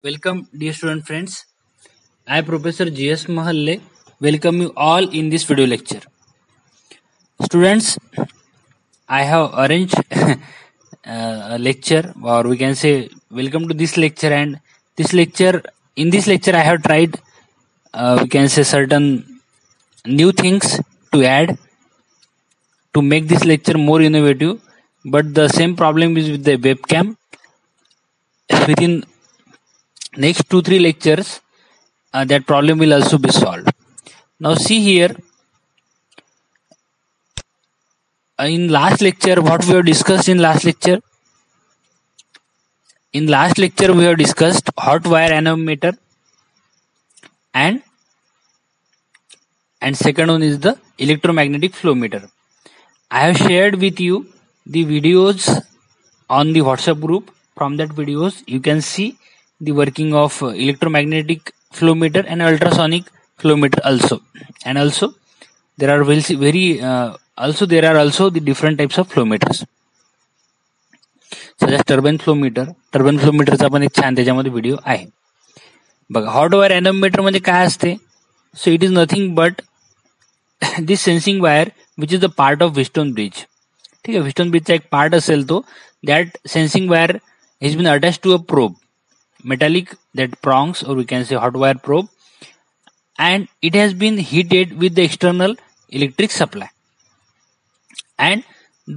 Welcome, dear student friends. I, Professor G.S. Mahalle, welcome you all in this video lecture. Students, I have arranged a lecture, or we can say, welcome to this lecture. And in this lecture, I have tried, we can say, certain new things to add to make this lecture more innovative. But the same problem is with the webcam. Within next 2-3 lectures, that problem will also be solved. Now see here, in last lecture, what we have discussed in last lecture? In last lecture, we have discussed hot wire anemometer, and second one is the electromagnetic flow meter. I have shared with you the videos on the WhatsApp group. From that videos, you can see the working of electromagnetic flow meter and ultrasonic flow meter also. And also, there are also the different types of flow meters. Such as turbine flow meter. Turbine flow meter चा पण एक छान त्याच्यामध्ये video आहे. बघा, hot wire nanometre म्हणजे काय असते? So it is nothing but this sensing wire which is the part of Wheatstone bridge. ठीक आहे, व्हिस्टन ब्रिजचा एक पार्ट असेल तो, that sensing wire has been attached to a probe, metallic that prongs, or we can say hot wire probe, and it has been heated with the external electric supply, and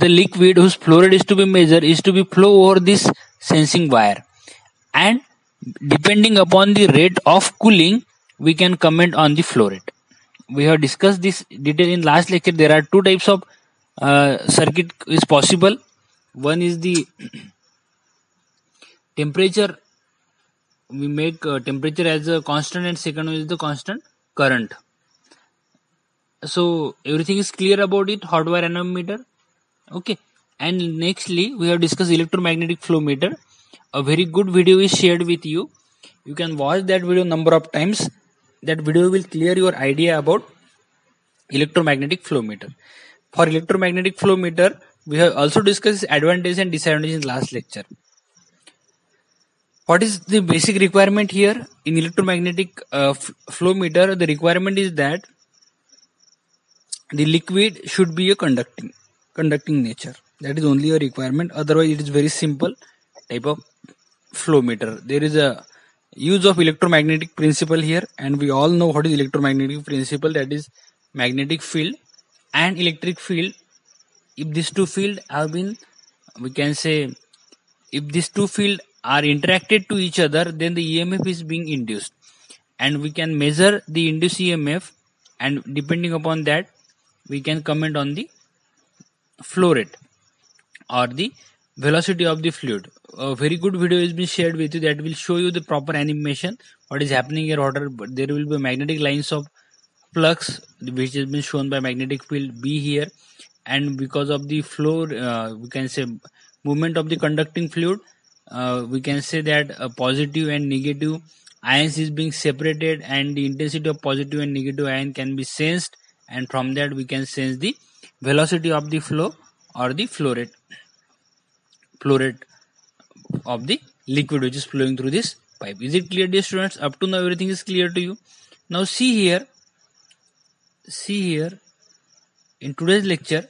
the liquid whose flow rate is to be measured is to be flow over this sensing wire, and depending upon the rate of cooling we can comment on the flow rate. We have discussed this detail in last lecture. There are two types of circuit is possible. One is the temperature, we make temperature as a constant, and second one is the constant current. So everything is clear about it, hot wire anemometer. Okay, and nextly we have discussed electromagnetic flow meter. A very good video is shared with you. You can watch that video number of times. That video will clear your idea about electromagnetic flow meter. For electromagnetic flow meter, we have also discussed advantage and disadvantage in last lecture. What is the basic requirement here in electromagnetic flow meter? The requirement is that the liquid should be a conducting nature. That is only a requirement. Otherwise, it is very simple type of flow meter. There is a use of electromagnetic principle here, and we all know what is electromagnetic principle. That is magnetic field and electric field. If these two fields have been, we can say, if these two fields are interacted to each other, then the EMF is being induced, and we can measure the induced EMF, and depending upon that we can comment on the flow rate or the velocity of the fluid. A very good video has been shared with you that will show you the proper animation, what is happening here. There will be magnetic lines of flux which has been shown by magnetic field B here, and because of the flow, we can say movement of the conducting fluid, we can say that positive and negative ions is being separated, and the intensity of positive and negative ion can be sensed, and from that we can sense the velocity of the flow or the flow rate of the liquid which is flowing through this pipe. Is it clear, dear students? Up to now everything is clear to you. Now see here, in today's lecture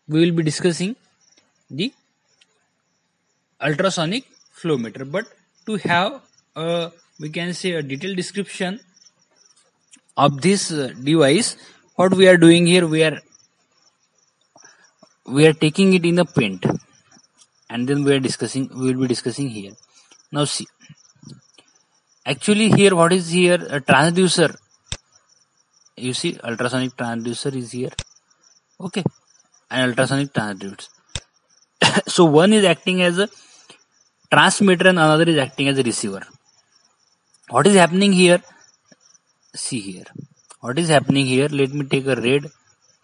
we will be discussing the ultrasonic flow meter. But to have we can say a detailed description of this device, what we are doing here, we are taking it in a paint, and then we will be discussing here. Now see, actually here, what is here? A transducer. You see, ultrasonic transducer is here. Okay, and ultrasonic transducer. So one is acting as a transmitter and another is acting as a receiver. What is happening here? See here, what is happening here? Let me take a red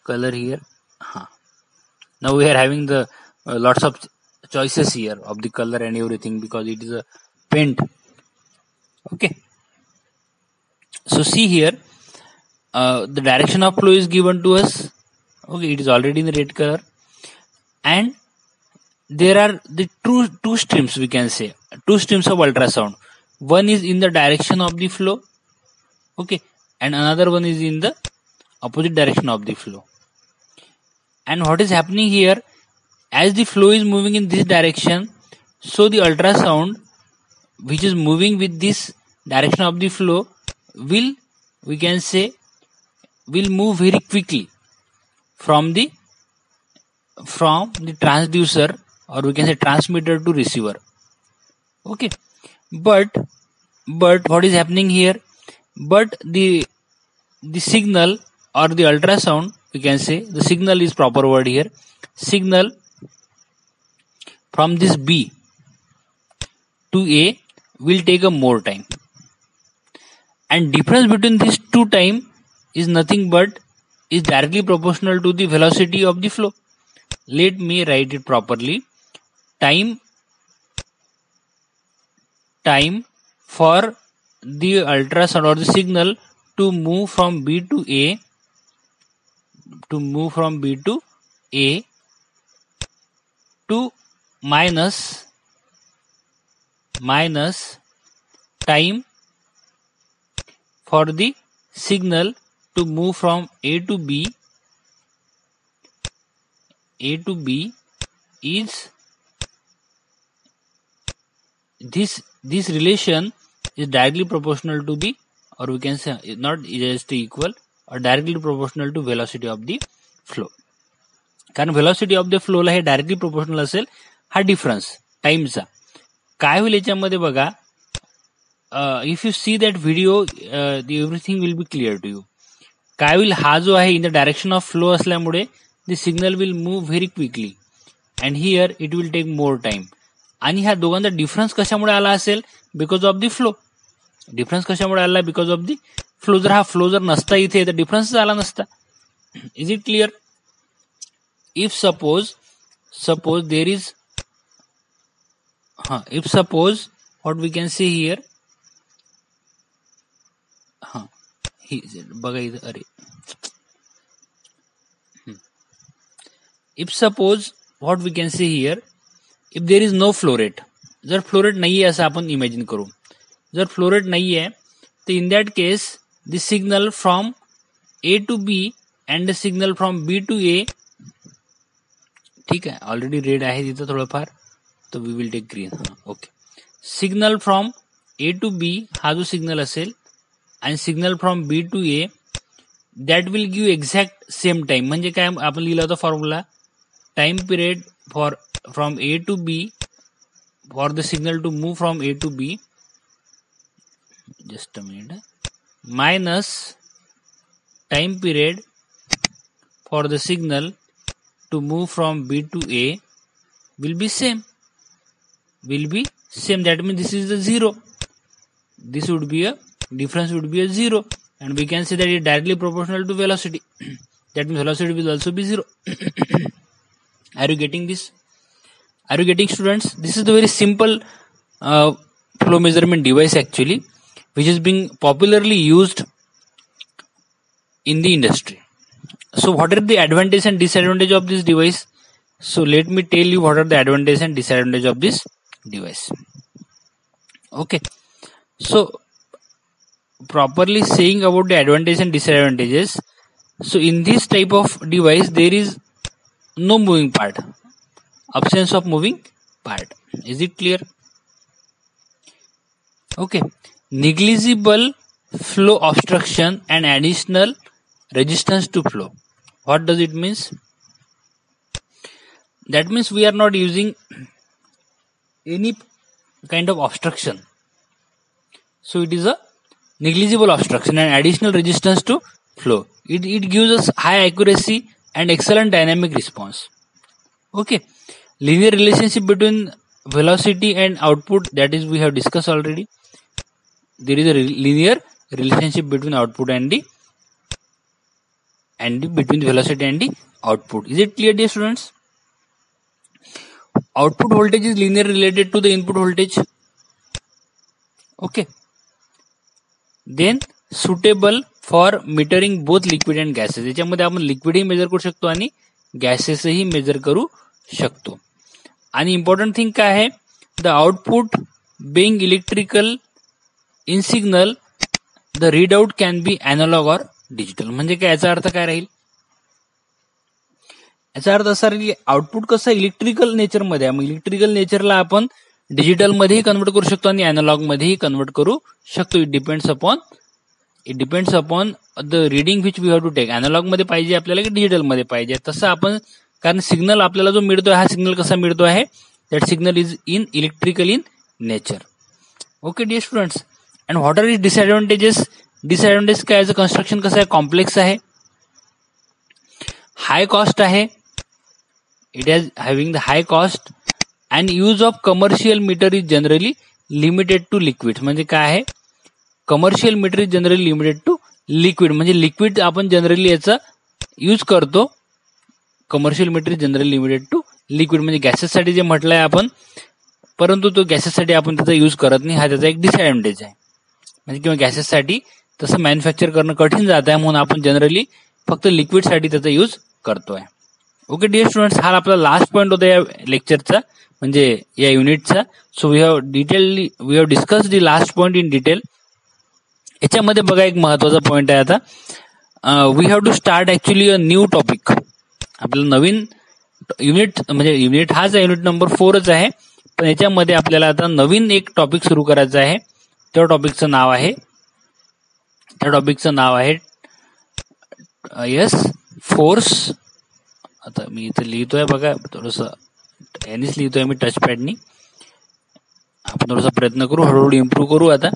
color here. Now we are having the lots of choices here of the color and everything, because it is a paint. Okay, so see here, the direction of flow is given to us. Okay, it is already in the red color, and there are the two streams, we can say two streams of ultrasound. one is in the direction of the flow, okay, and another one is in the opposite direction of the flow. And what is happening here, as the flow is moving in this direction, so the ultrasound which is moving with this direction of the flow will, we can say, will move very quickly from the transducer, or we can say transmitter to receiver, okay. But what is happening here, but the signal or the ultrasound, we can say the signal is proper word here, signal from this B to A will take a more time, and difference between these two time is nothing but is directly proportional to the velocity of the flow. Let me write it properly. Time for the ultrasound or the signal to move from B to A, to minus time for the signal to move from A to B is this relation is directly proportional to the, or we can say not just equal, or directly proportional to velocity of the flow. कारण velocity of the flow ला हे directly proportional असेल हा difference टाइमचा. काय होईल याच्यामध्ये बघा, if you see that video everything will be clear to you. काय होईल, हा जो आहे in the direction of flow असल्यामुळे the signal will move very quickly and here it will take more time. आणि ह्या दोघांचा डिफरन्स कशामुळे आला असेल, because of the flow. Difference कशामुळे आला, बिकॉज ऑफ द फ्लो. जर हा फ्लो जर नसता इथे तर डिफरन्स आला नसता. Is it clear? If suppose there is if suppose what we can say here, बघा इथं, अरे if suppose what we can say here, if there is no flow rate, जर फ्लो रेट नाहीये असं आपण इमॅजिन करू. जर फ्लो रेट नाहीये तर in that case the signal from A to B and the signal from B to A, ठीक आहे, ऑलरेडी रेड आहे तिथं थोडंफार, तो we will take green. Okay. Signal from A to B हा जो सिग्नल असेल आणि signal from B to A, that will give exact same time. म्हणजे काय आपण लिहिला होता formula, time period for from A to B for the signal to move from A to B, just a minute, minus time period for the signal to move from B to A will be same. That means this is the zero. This would be a difference, would be a zero, and we can say that it is directly proportional to velocity. That means velocity will also be zero. Are you getting this? Are you getting, students? This is the very simple flow measurement device actually, which is being popularly used in the industry. So what are the advantage and disadvantage of this device? So let me tell you what are the advantage and disadvantage of this device. Okay. So properly saying about the advantage and disadvantages. So in this type of device there is no moving part, absence of moving part. Is it clear? Okay. Negligible flow obstruction and additional resistance to flow. What does it means? That means we are not using any kind of obstruction. So it is a negligible obstruction and additional resistance to flow. It gives us high accuracy and excellent dynamic response. Okay. Linear relationship between velocity and output, that is we have discussed already. There is a linear relationship between output and between the velocity and the output. Is it clear, dear students? Output voltage is linearly related to the input voltage. Okay. Then suitable for metering both liquid and gases. याच्यामध्ये आपण लिक्विडही major करू शकतो आणि गॅसेसही major करू शकतो. आणि important thing काय आहे, the output being electrical in signal the readout can be analogue or digital. म्हणजे काय, याचा अर्थ काय राहील? याचा अर्थ असा राहील की आउटपुट कसं इलेक्ट्रिकल नेचरमध्ये आहे, मग इलेक्ट्रिकल नेचरला आपण डिजिटल मध्येही कन्वर्ट करू शकतो आणि अॅनालॉग मध्येही कन्वर्ट करू शकतो. It depends upon the reading which we have to take. Analogue मध्ये पाहिजे आपल्याला की डिजिटल मध्ये पाहिजे, तसं आपण, कारण सिग्नल आपल्याला जो मिळतोय हा सिग्नल कसा मिळतो आहे, that signal is in electrical in nature. Okay dear students, and what are is disadvantages? Disadvantage काय, याचं कन्स्ट्रक्शन कसं आहे, कॉम्प्लेक्स आहे, हाय कॉस्ट आहे, it is having the high cost, and use of commercial meter is generally limited to liquid. म्हणजे काय आहे, commercial meter is generally limited to liquid, म्हणजे लिक्विड आपण जनरली याचा यूज करतो. Commercial meter is generally limited to liquid, म्हणजे गॅसेससाठी जे म्हटलंय आपण, परंतु तो गॅसेससाठी आपण त्याचा यूज करत नाही, हा त्याचा एक डिसएडव्हान्टेज आहे. म्हणजे किंवा गॅसेससाठी तसं मॅन्युफॅक्चर करणं कठीण जात आहे, म्हणून आपण जनरली फक्त लिक्विडसाठी त्याचा यूज करतोय. ओके डिअर स्टुडंट्स, हा आपला लास्ट पॉईंट होता या लेक्चरचा, म्हणजे या युनिटचा. So we have discussed the last point in detail. याच्यामध्ये बघा एक महत्वाचा पॉईंट आहे आता, we have to start actually a new topic. आपल्याला नवीन युनिट, म्हणजे युनिट हाच युनिट नंबर 4च आहे, पण याच्यामध्ये आपल्याला आता नवीन एक टॉपिक सुरू करायचा आहे. त्या टॉपिकचं नाव आहे फोर्स. आता मी इथे लिहितोय बघा, थोडस यानेच लिहितोय मी टचपॅडनी. आपण थोडासा प्रयत्न करू, हळूहळू इम्प्रूव्ह करू, आता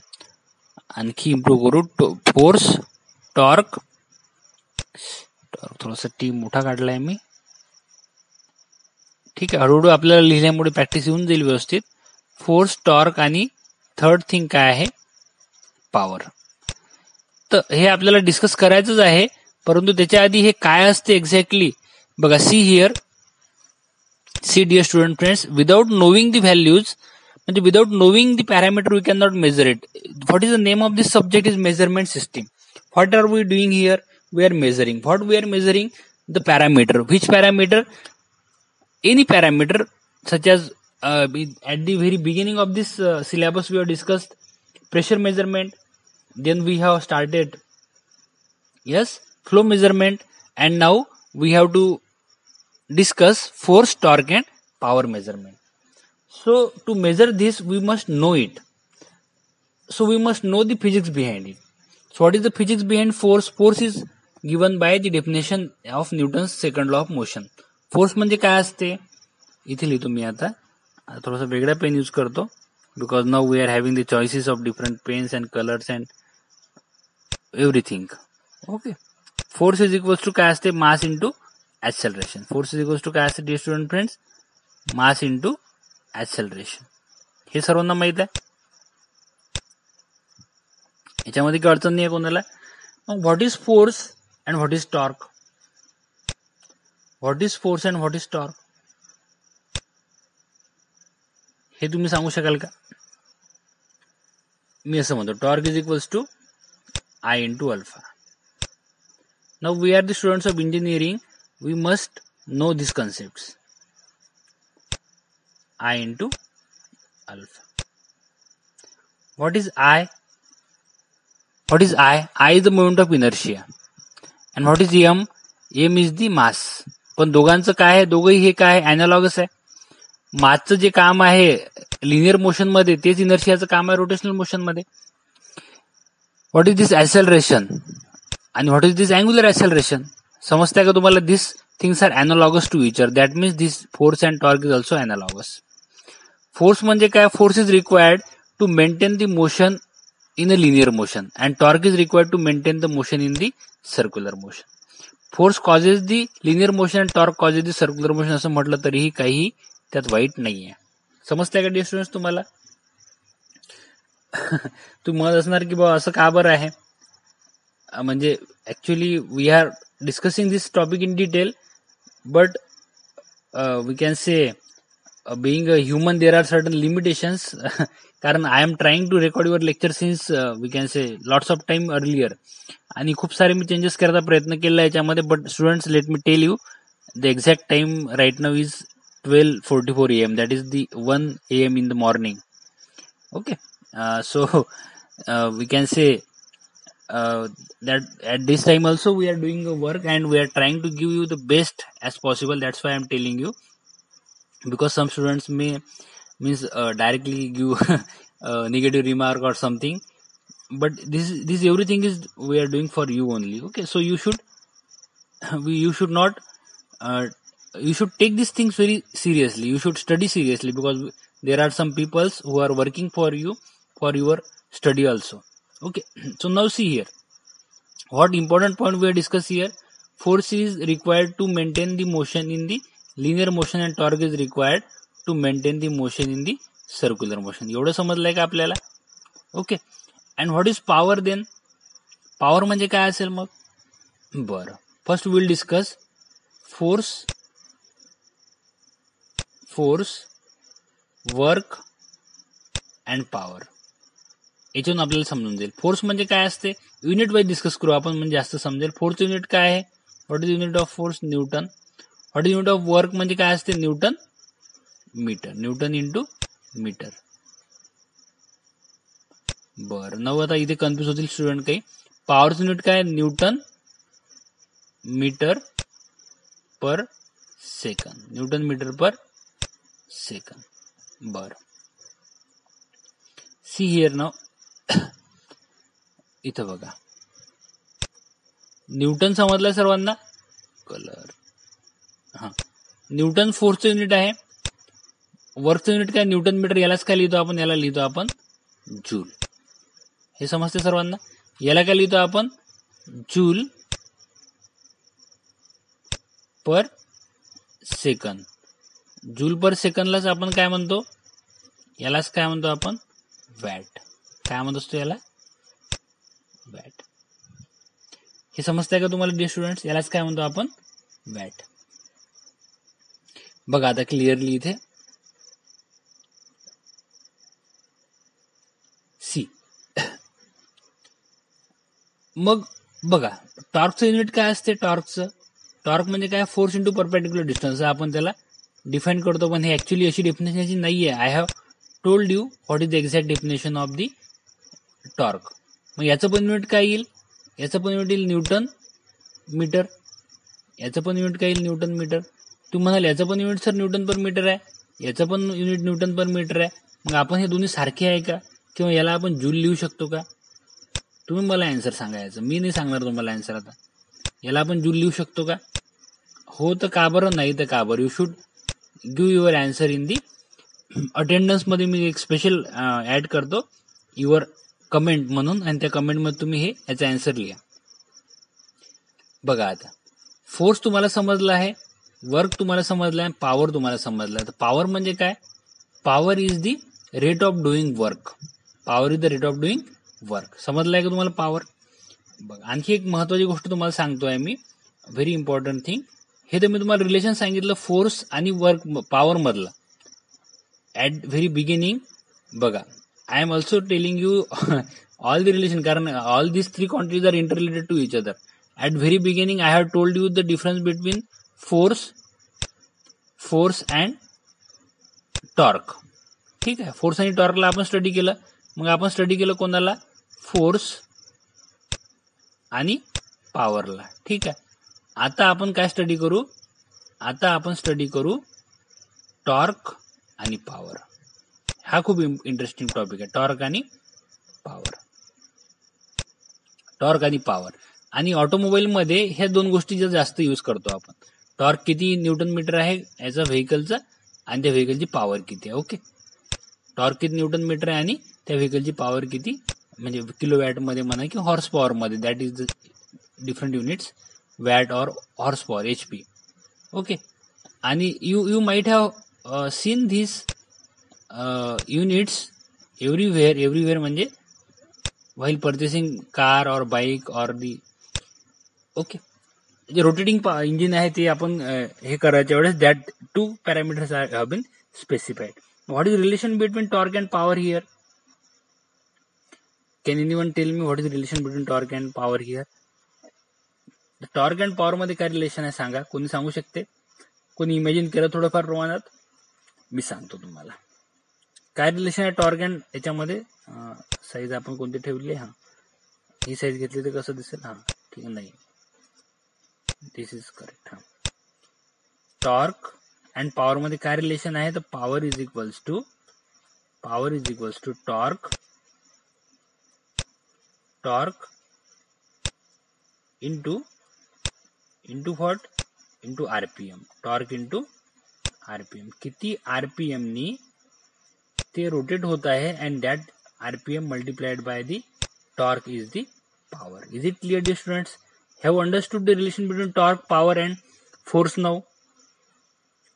आणखी इम्प्रूव्ह करू. फोर्स, टॉर्क, थोडासा टी मोठा काढलाय मी, ठीक आहे. हळूहळू आपल्याला लिहिल्यामुळे प्रॅक्टिस येऊन जाईल व्यवस्थित. फोर्स, टॉर्क आणि थर्ड थिंग काय आहे, पॉवर. तर हे आपल्याला डिस्कस करायचंच आहे, परंतु त्याच्या आधी हे काय असते एक्झॅक्टली बघा. See dear student friends, without knowing the values, म्हणजे without knowing the parameter we can not measure it. What is the name of this subject is measurement system. What are we doing here, we are measuring. What we are measuring, the parameter. Which parameter, any parameter, such as at the very beginning of this syllabus we have discussed pressure measurement, then we have started flow measurement, and now we have to discuss force, torque and power measurement. So to measure this we must know it, so we must know the physics behind it. So what is the physics behind force? Force is given by the definition of Newton's second law of motion. Force म्हणजे काय असते, इथे लिहितो मी. आता थोडासा वेगळा pen use करतो, because now we are having the choices of different pens and colours and everything. Okay, force is equals to काय असते, mass into acceleration. Force is equals to काय असते dear student friends, mass into acceleration. हे सर्वांना माहित आहे, याच्यामध्ये काही अडचण नाही आहे कोणाला. मग what is force and what is torque? What is force and what is torque, हे तुम्ही सांगू शकाल का? मी असं म्हणतो, torque is equals to I into alpha. Now we are the students of engineering, we must know this concept. I into alpha. What is I? What is I? I is the moment of inertia. And what is M? M is the mass. पण दोघांचं काय आहे, दोघंही हे काय आहे, अॅनालॉगस आहे. मासचं जे काम आहे लिनियर मोशन मध्ये, तेच इनर्शियाचं काम आहे रोटेशनल मोशन मध्ये. व्हॉट इज दिस ऍक्सेलरेशन आणि what is this angular acceleration? समजतंय का तुम्हाला? This things are analogous to each other. That means this force and torque is also analogous. Force म्हणजे काय? Force is required to maintain the motion in a linear motion and torque is required to maintain the motion in the circular motion. Force causes the linear motion and torque causes the circular motion असं म्हटलं तरीही काही त्यात white नाहीये. समजतंय का dear students तुम्हाला? तुम्ही म्हणत असणार की बाबा असं का बरं आहे, म्हणजे actually we are discussing this topic in detail, but we can say being a human there are certain limitations. कारण I am trying to record your lecture since we can say lots of time earlier, आणि खूप सारे मी changes करायचा प्रयत्न केला याच्यामध्ये. But students, let me tell you, the exact time right now is 12:44 AM. That is the 1 AM in the morning. Okay, so we can say that at this time also we are doing a work and we are trying to give you the best as possible. That's why I'm telling you, because some students may means directly give a negative remark or something, but this everything is we are doing for you only. Okay, so you should you should not you should take these things very seriously. You should study seriously, because there are some peoples who are working for you for your study also. Okay, so now see here, what important point we are discuss here. Force is required to maintain the motion in the linear motion and torque is required to maintain the motion in the circular motion. एवढं समजलंय का आपल्याला? Okay. And what is power then? Power म्हणजे काय असेल मग? बरं, first will discuss force, work and power. याच्यातून आपल्याला समजून जाईल फोर्स म्हणजे काय असते. युनिट वाईज डिस्कस करू आपण, म्हणजे जास्त समजेल. फोर्स युनिट काय आहे? What is unit of force? Newton. What is unit of work म्हणजे काय असते? Newton metre. Newton into metre. बरं, नऊ आता इथे कन्फ्युज होतील स्टुडंट काही. पॉवरचं युनिट काय? Newton metre per second. Newton metre per second. बरं, सी हिअर नाव. इथं बघा, न्यूटन समजलं सर्वांना? कलर. हा, न्यूटन फोर्सचं युनिट आहे. वर्कचं युनिट काय? Newton metre. यालाच काय लिहितो आपण? याला लिहितो आपण जूल. हे समजते सर्वांना? याला काय लिहितो आपण? Joule per second. जूल पर सेकंदलाच आपण काय म्हणतो? यालाच काय म्हणतो आपण? वॅट. काय म्हणत असतो याला? वॅट. हे समजतंय का तुम्हाला डिअर स्टुडंट्स? यालाच काय म्हणतो आपण? वॅट. बघा आता क्लिअरली इथे सी. मग बघा, टॉर्कचं युनिट काय असते? टॉर्क म्हणजे काय? Force into perpendicular distance. आपण त्याला डिफाईन करतो, पण हे ऍक्च्युली अशी डेफिनेशन याची नाहीये. I have told you what is the exact definition of the torque. मग याचं पण युनिट काय येईल? याचं पण युनिट येईल न्यूटन मीटर. याचं पण युनिट काय येईल? Newton metre. तू म्हणाल याचं पण unit sir Newton per metre आहे, याचं पण युनिट न्यूटन पर मीटर आहे. मग आपण हे दोन्ही सारखे आहे का? किंवा याला आपण जूल लिहू शकतो का? तुम्ही मला अँसर सांगायचं, मी नाही सांगणार तुम्हाला अँसर. आता याला आपण जूल लिहू शकतो का? हो तर का बरं, नाही तर का बरं? You should give your answer in the attendance मध्ये. मी एक स्पेशल ऍड करतो युअर कमेंट म्हणून, आणि त्या कमेंटमध्ये तुम्ही हे याचा अँसर लिहा. बघा आता, फोर्स तुम्हाला समजला आहे, वर्क तुम्हाला समजला आहे, पॉवर तुम्हाला समजला आहे. तर पॉवर म्हणजे काय? Power is the rate of doing work. Power is the rate of doing work. समजलाय का तुम्हाला पॉवर? बघा, आणखी एक महत्वाची गोष्ट तुम्हाला सांगतोय मी, व्हेरी इम्पॉर्टंट थिंग. हे तर मी तुम्हाला रिलेशन सांगितलं फोर्स आणि वर्क पॉवर मधलं ऍट व्हेरी बिगिनिंग. बघा, I am also telling you all the relation, कारण all this three quantities are interrelated to each other. At very beginning I have told you the difference between force and torque. ठीक आहे, force आणि टॉर्कला आपण study केलं. मग आपण study केलं कोणाला? Force आणि पॉवरला. ठीक आहे, आता आपण काय स्टडी करू? आता आपण स्टडी करू टॉर्क आणि पॉवर. हा खूप इंटरेस्टिंग टॉपिक आहे, टॉर्क आणि पॉवर. टॉर्क आणि पॉवर. आणि ऑटोमोबाईल मध्ये ह्या दोन गोष्टी जास्त यूज करतो आपण. टॉर्क किती न्यूटन मीटर आहे याचा व्हेकलचा, आणि त्या व्हेकलची पॉवर किती आहे. ओके, टॉर्क किती न्यूटन मीटर आहे आणि त्या व्हेकलची पॉवर किती, म्हणजे किलो वॅट मध्ये म्हणा की हॉर्स पॉवर मध्ये. That is the different units, watt और हॉर्स पॉवर, HP. ओके, आणि you might have seen this units everywhere म्हणजे व्हाईल परचेसिंग कार और बाईक और दी. ओके, जे रोटेटिंग इंजिन आहे ते आपण हे करायच्या वेळेस that 2 parameters have been specified. What is relation between torque and power here? Can anyone tell me what is relation between torque and power here? Torque and power मध्ये काय relation आहे सांगा, कोणी सांगू शकते? कोणी इमॅजिन केलं थोडंफार प्रमाणात? मी सांगतो तुम्हाला. काय रिलेशन आहे टॉर्क अँड याच्यामध्ये? साईज आपण कोणती ठेवली आहे? ही साईज घेतली तर कसं दिसेल? ठीक आहे, नाही, this is correct. Torque and power मध्ये काय रिलेशन आहे? तर power is equals to torque into what? Into RPM. Torque into RPM. किती आरपीएम नी ते रोटेट होत आहे, and that RPM multiplied by the torque is the power. Is it clear dear students? Have understood the relation between torque, power and force now?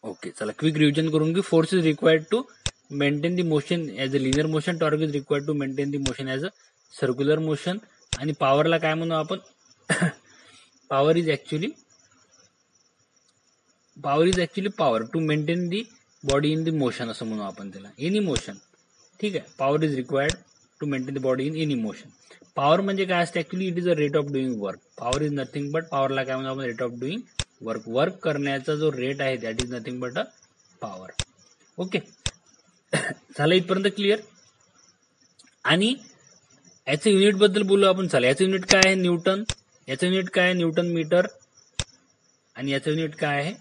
Okay, चला quick revision करून घेऊ. Force is required to maintain the motion as a linear motion. Torque is required to maintain the motion as a circular motion. आणि पॉवरला काय म्हणू आपण? Power is actually power to maintain the body in the motion असं म्हणू आपण त्याला. Any motion. ठीक आहे, power is required to maintain the body in any motion. Power म्हणजे काय असते? Actually it is a rate of doing work. Power is nothing but, पॉवरला काय म्हणू आपण? Rate of doing work. Work करण्याचा जो रेट आहे that is nothing but a power. Okay, झालं इथपर्यंत क्लिअर? आणि याचं युनिट बद्दल बोलू आपण. चला, याचं युनिट काय आहे? न्यूटन. याचं युनिट काय आहे? Newton metre. आणि याचं युनिट काय आहे?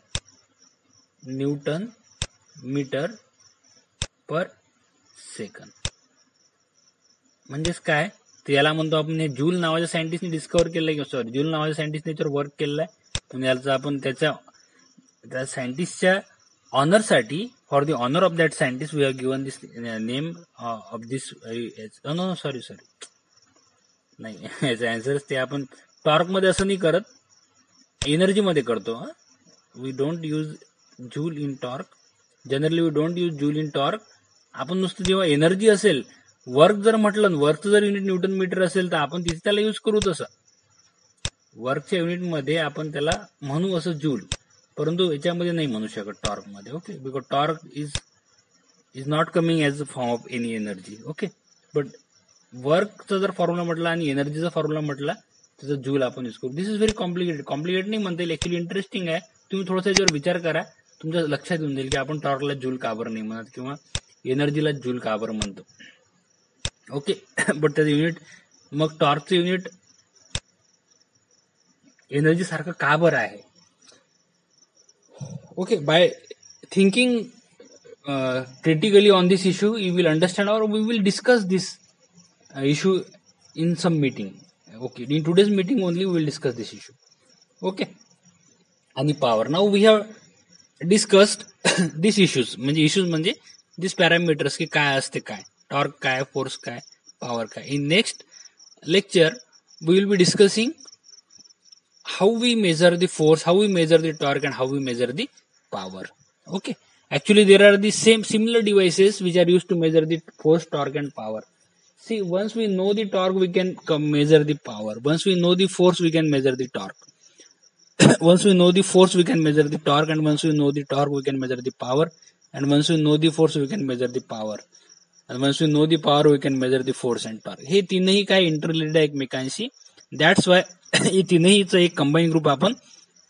Newton metre per second. म्हणजेच काय? तर याला म्हणतो आपण, हे जूल नावाच्या सायंटिस्टने डिस्कवर केलंय, सॉरी, जूल नावाच्या सायंटिस्टने याच्यावर वर्क केलेलं आहे. पण याचा आपण त्या सायंटिस्टच्या ऑनरसाठी, for the honour of that scientist, we have given this name of this. No sorry नाही, याचा आन्सर ते आपण टॉर्क मध्ये असं नाही करत, एनर्जी मध्ये करतो. We don't use joule in torque. Generally we don't use joule in torque. आपण नुसतं जेव्हा एनर्जी असेल, वर्क जर म्हटलं, वर्कचं जर युनिट न्यूटन मीटर असेल तर आपण तिथे त्याला यूज करू. तसं वर्कच्या युनिट मध्ये आपण त्याला म्हणू असं जूल, परंतु याच्यामध्ये नाही म्हणू शकत टॉर्क मध्ये. Okay, because torque is not coming as a form of any energy. Okay, but वर्कचा जर फॉर्म्युला म्हटला आणि एनर्जीचा फॉर्म्युला म्हटला त्याचा जूल आपण यूज करू. दिस इज व्हेरी कॉम्प्लिकेटेड नाही म्हणता येईल, ऍक्च्युली इंटरेस्टिंग आहे. तुम्ही थोडासा याच्यावर विचार करा, तुमच्या लक्षात येऊन जाईल की आपण टॉर्कला जूल का बरं नाही म्हणत, किंवा एनर्जीला जूल का बरं म्हणतो. ओके, बट त्याचं युनिट, मग टॉर्कचं युनिट एनर्जी सारखं का बरं आहे? Okay, by thinking critically on this issue, you will understand, or we will discuss this issue in some meeting. Okay, in today's meeting only we will discuss this issue. Okay, आणि power. Now we have discussed these issues. म्हणजे issues म्हणजे these parameters की काय असते, काय torque, काय force, काय power, काय. In next lecture we will be discussing how we measure the force, how we measure the torque, and how we measure the power. Okay, actually there are the similar devices which are used to measure the force, torque, and power. See, once we know the torque, we can measure the power. Once we know the force, we can measure the torque. Once we know the force, we can measure the torque, and once we know the torque, we can measure the power, and once we know the force, we can measure the power, and once we know the power, we can measure the force and torque. हे तीनही काय interrelated आहे एकमेकांशी. That's why हे तीनहीचं एक combine group आपण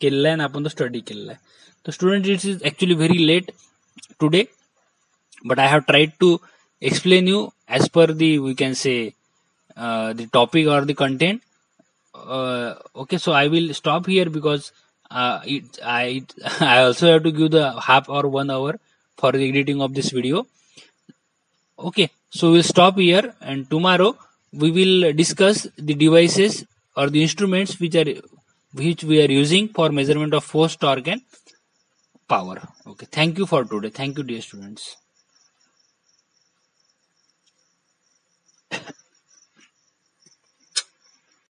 केलेला आहे आणि आपण तो स्टडी केलेला आहे. तर student, it is actually very late today, but I have tried to explain you as per the, we can say, the topic or the content. Okay, so I will stop here because I also have to give the half or 1 hour for the editing of this video. Okay, so we'll stop here, and tomorrow we will discuss the devices or the instruments which we are using for measurement of force, torque, and power. Okay, thank you for today. Thank you, dear students.